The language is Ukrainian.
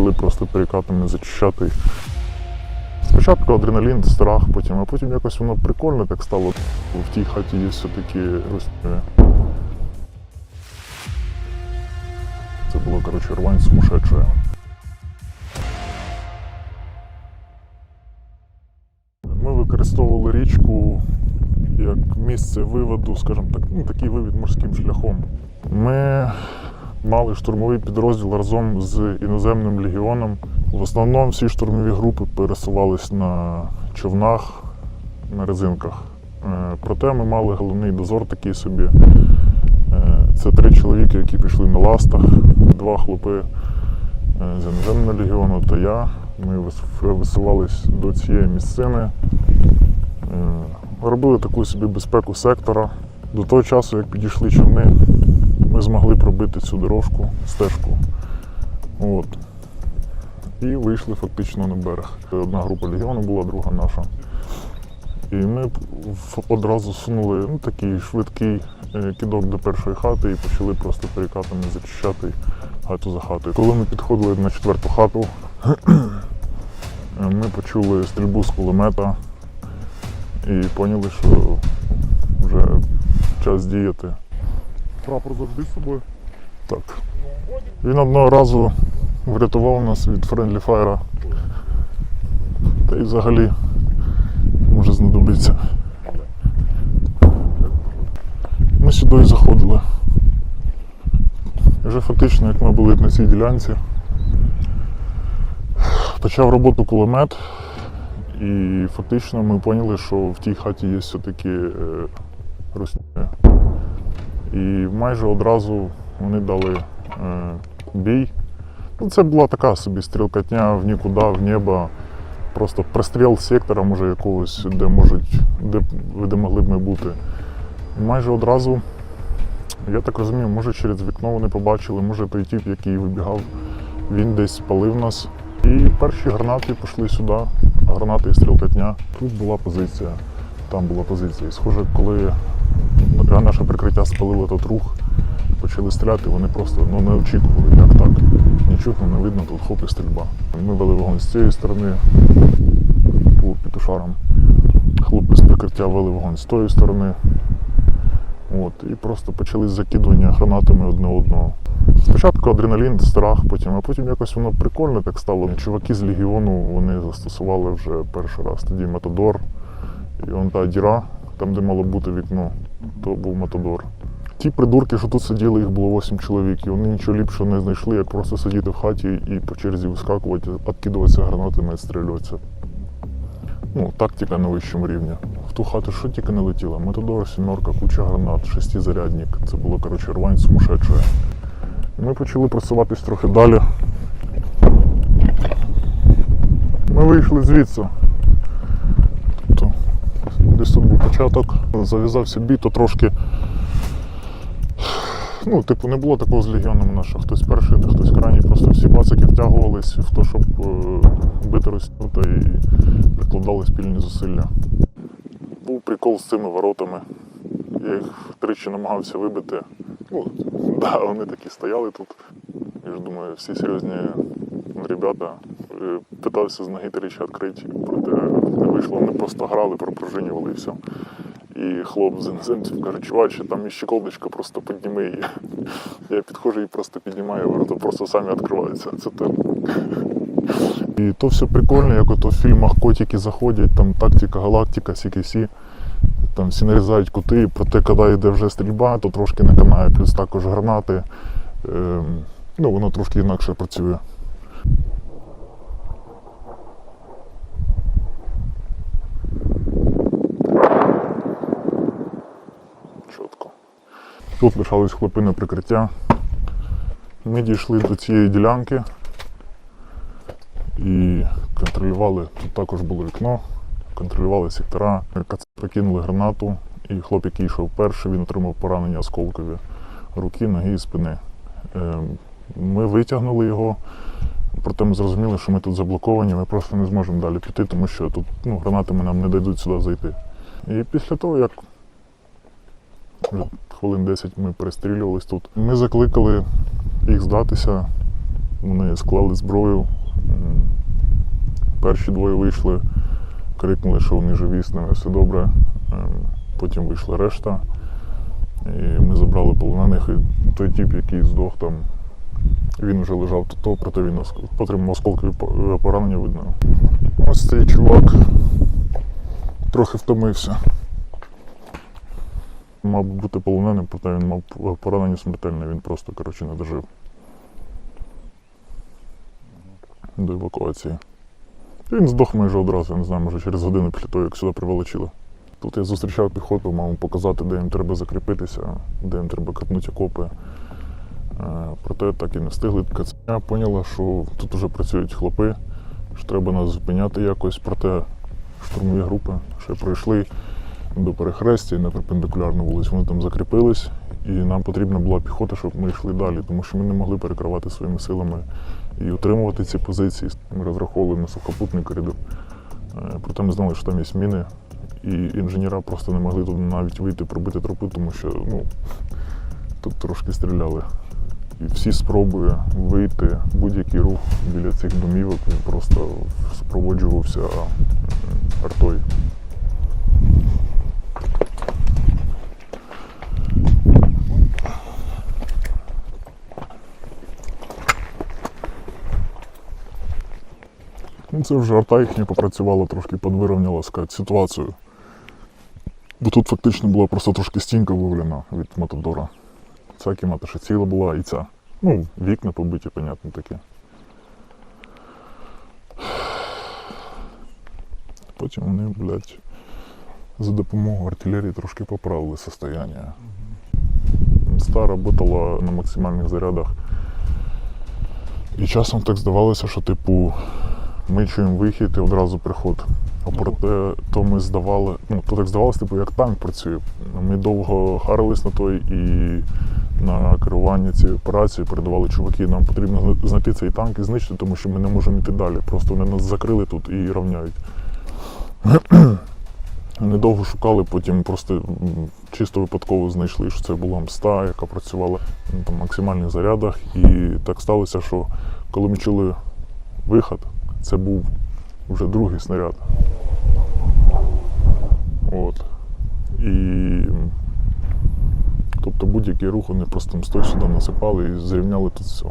почали просто перекатами зачищати. Спочатку адреналін, страх, а потім якось воно прикольно так стало. В тій хаті є все-таки росіяни. Це було, коротше, рвань сумасшедшая. Ми використовували річку як місце виводу, скажімо так, такий вивід морським шляхом. Ми мали штурмовий підрозділ разом з іноземним легіоном. В основному всі штурмові групи пересувались на човнах, на резинках. Проте ми мали головний дозор такий собі. Це 3 чоловіки, які пішли на ластах, 2 хлопи з іноземного легіону та я. Ми висувались до цієї місцини. Робили таку собі безпеку сектора. До того часу, як підійшли човни, ми змогли пробити цю дорожку, стежку. От. І вийшли фактично на берег. Одна група легіону була, друга наша. І ми одразу сунули такий швидкий кидок до першої хати і почали просто перекатами зачищати хату за хатою. Коли ми підходили на 4-ту хату, ми почули стрільбу з кулемета і поняли, що вже час діяти. Прапор завжди з собою? Так. Він одного разу врятував нас від Friendly Fire. Та й взагалі може знадобиться. Ми сюди і заходили. Вже фактично, як ми були на цій ділянці, почав роботу кулемет, і фактично ми поняли, що в тій хаті є все-таки росіяни. І майже одразу вони дали бій. Це була така собі стрілкатня в нікуди, в небо. Просто простріл сектора, може, якогось, де могли б ми бути. І майже одразу, я так розумію, може через вікно вони побачили, може той тип, який вибігав, він десь спалив нас. І перші гранати пішли сюди, гранати і стрілкатня. Тут була позиція, там була позиція. І схоже, коли наше прикриття спалило тут рух, почали стріляти, вони просто не очікували, як так. Нічого не видно, тут хоп і стрільба. Ми вели вогонь з цієї сторони, по петушарам. Хлопці з прикриття вели вогонь з тої сторони. От, і просто почали закидування гранатами одне одного. Спочатку адреналін, страх, а потім якось воно прикольно так стало. Чуваки з легіону, вони застосували вже перший раз тоді Матадор. І вон та діра, там де мало бути вікно, то був Матадор. Ті придурки, що тут сиділи, їх було 8 чоловік, і вони нічого ліпшого не знайшли, як просто сидіти в хаті і по черзі вискакувати, відкидуватися гранатами і відстрілюватися. Тактика на вищому рівні. В ту хату що тільки не летіло? Матадор, 7, куча гранат, 6-зарядник. Це було, коротше, рвань сумасшедшая. Ми почали просуватись трохи далі. Ми вийшли звідси. Тобто, десь тут був початок, зав'язався бій, то трошки. Не було такого з легіоном у нас, що хтось перший, а хтось крайній. Просто всі пацики втягувались в те, щоб бити Росію, та і прикладали спільні зусилля. Був прикол з цими воротами. Я їх тричі намагався вибити. Вони такі стояли тут. Я ж думаю, всі серйозні ребята. Питався з ноги тричі відкрити, проте не вийшло. Вони просто грали, пропружинювали і все. І хлоп з іноземців каже, чувак, там є щеколдочка, просто підніми її. Я підходжу і просто піднімаю, ворота просто самі відкриваються. Це так. І то все прикольно, як ото в фільмах котики заходять, там тактика, галактика, сі-кі-сі. Там всі нарізають кути, проте, коли йде вже стрільба, то трошки не канає, плюс також гранати. Воно трошки інакше працює. Тут лишались хлопи на прикриття. Ми дійшли до цієї ділянки і контролювали, тут також було вікно, контролювали сектора. Покинули гранату і хлоп, який йшов перший, він отримав поранення осколкові руки, ноги і спини. Ми витягнули його, проте ми зрозуміли, що ми тут заблоковані, ми просто не зможемо далі піти, тому що тут гранатами нам не дадуть сюди зайти. І після того, як хвилин 10 ми перестрілювались тут, ми закликали їх здатися, Вони склали зброю. Перші двоє вийшли, крикнули, що вони живі, з ними все добре. Потім вийшла решта. І ми забрали полонених. І той тіп, який здох там, він вже лежав тут, проте він отримав осколкові поранення, видно. Ось цей чувак трохи втомився. Мав бути полоненим, проте він мав поранення смертельне, він просто, не дожив до евакуації. І він здох майже одразу, я не знаю, може через годину після того, як сюди приволочили. Тут я зустрічав піхоту, мав показати, де їм треба закріпитися, де їм треба катнути окопи. Проте так і не встигли. Я поняла, що тут вже працюють хлопи, що треба нас зупиняти якось, проте штурмові групи ще пройшли до перехрестя і на перпендикулярну вулицю. Вони там закріпились, і нам потрібна була піхота, щоб ми йшли далі, тому що ми не могли перекривати своїми силами і утримувати ці позиції. Ми розраховували на сухопутний коридор. Проте ми знали, що там є міни, і інженера просто не могли туди навіть вийти, пробити тропи, тому що тут трошки стріляли. І всі спроби вийти, будь-який рух біля цих домівок, він просто супроводжувався артою. Це вже арта їхня попрацювала, трошки підвирівняла ситуацію. Бо тут фактично була просто трошки стінка вивлена від Матадора. Ця кімната ще ціла була, і ця. Вікна побиті, понятно, такі. Потім вони, за допомогою артилерії трошки поправили состояння. Ста працювала на максимальних зарядах. І часом так здавалося, що ми чуємо вихід і одразу приход. А проте то ми здавали, то так здавалося, як танк працює. Ми довго харились на той і на керування цієї операції передавали чуваки, нам потрібно знайти цей танк і знищити, тому що ми не можемо йти далі. Просто вони нас закрили тут і рівняють. Вони довго шукали, потім просто чисто випадково знайшли, що це була Мста, яка працювала на максимальних зарядах. І так сталося, що коли ми чули вихід, це був вже другий снаряд. Тобто будь-який рух вони просто Мстою сюди насипали і зрівняли тут все.